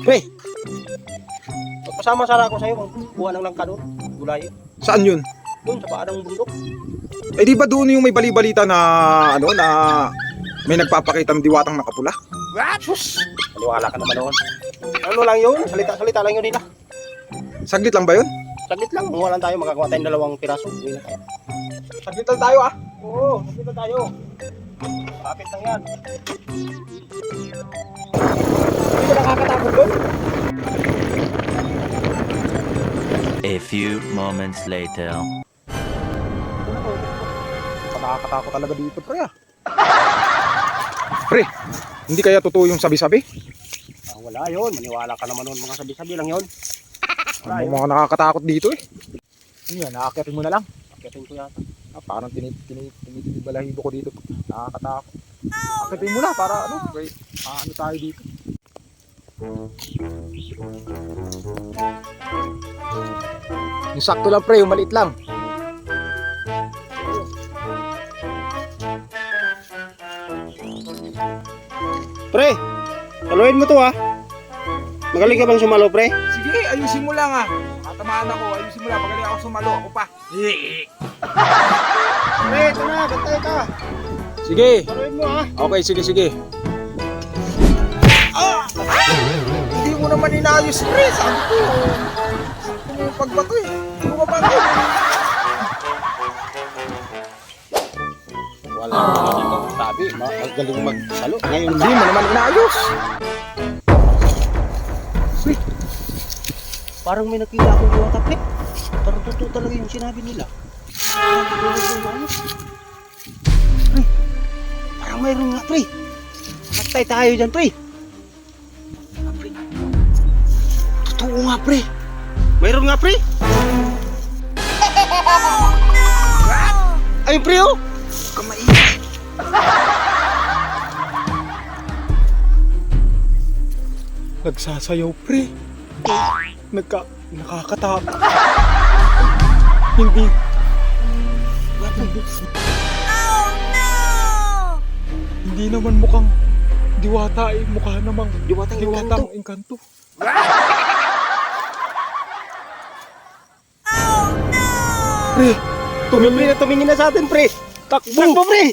Pre, magpasama sana ako sa'yo kung buha ng langka doon. Gulay. Saan yun? Doon sa paanong bundok. Eh di ba doon yung may bali-balita na ano na may nagpapakita ng diwatang nakapula? Sus! Paniwala ka naman noon. Ano lang yun? Salita lang yun nila. Saglit lang ba yun? Saglit lang. Kung lang tayo, magkakawa tayong 2 piraso. Uwi na tayo. Saglit lang tayo ah. Oo, saglit na tayo. Malapit lang yan. Hindi ka nakakatakot doon? A few moments later. Nakakatakot talaga dito pre ah. Pre, hindi kaya totoo yung sabi-sabi? Ah, wala yun. Maniwala ka naman noon. Mga sabi-sabi lang yun. Wala Ano yun. mga nakakatakot dito eh. Ano yan, nakakatin mo na lang. Akitin ko yata. Ah, parang tinitibalahibo ko dito. Nakakatakot. Akatin mo na para ano, ano tayo dito. Yung sakto lang pre, yung maliit lang. Pre, taluin mo to ha. Magaling ka bang sumalo, pre? Sige, ayusin mo lang ah. Tatamaan ako, ayusin mo lang. Magaling ako sumalo, ako pa. Pre, ito na. Bantay ka. Sige. Taluin mo ha. Okay, sige. Ah! Hindi mo naman inayos pre, sabi ko. Ito mo yung pagbato eh. Hindi mo mabato. Wala naman dito. Sabi, magaling magsalo. Ngayon Hindi mo naman inayos. parang may nakita akong diwata, pre. Parang totoo talaga yung sinabi nila. Pre, parang mayroon nga, pre. Patay tayo dyan, pre. Totoo nga, pre. Mayroon nga, pre. Ay, pre, oh. Kamaingay. Nagsasayaw pre. Nakakatakot. Hindi. Hindi naman mukhang diwata eh. Mukha namang diwatang engkanto. Pre, Tumingin na sa atin, pre. Takbo, pre.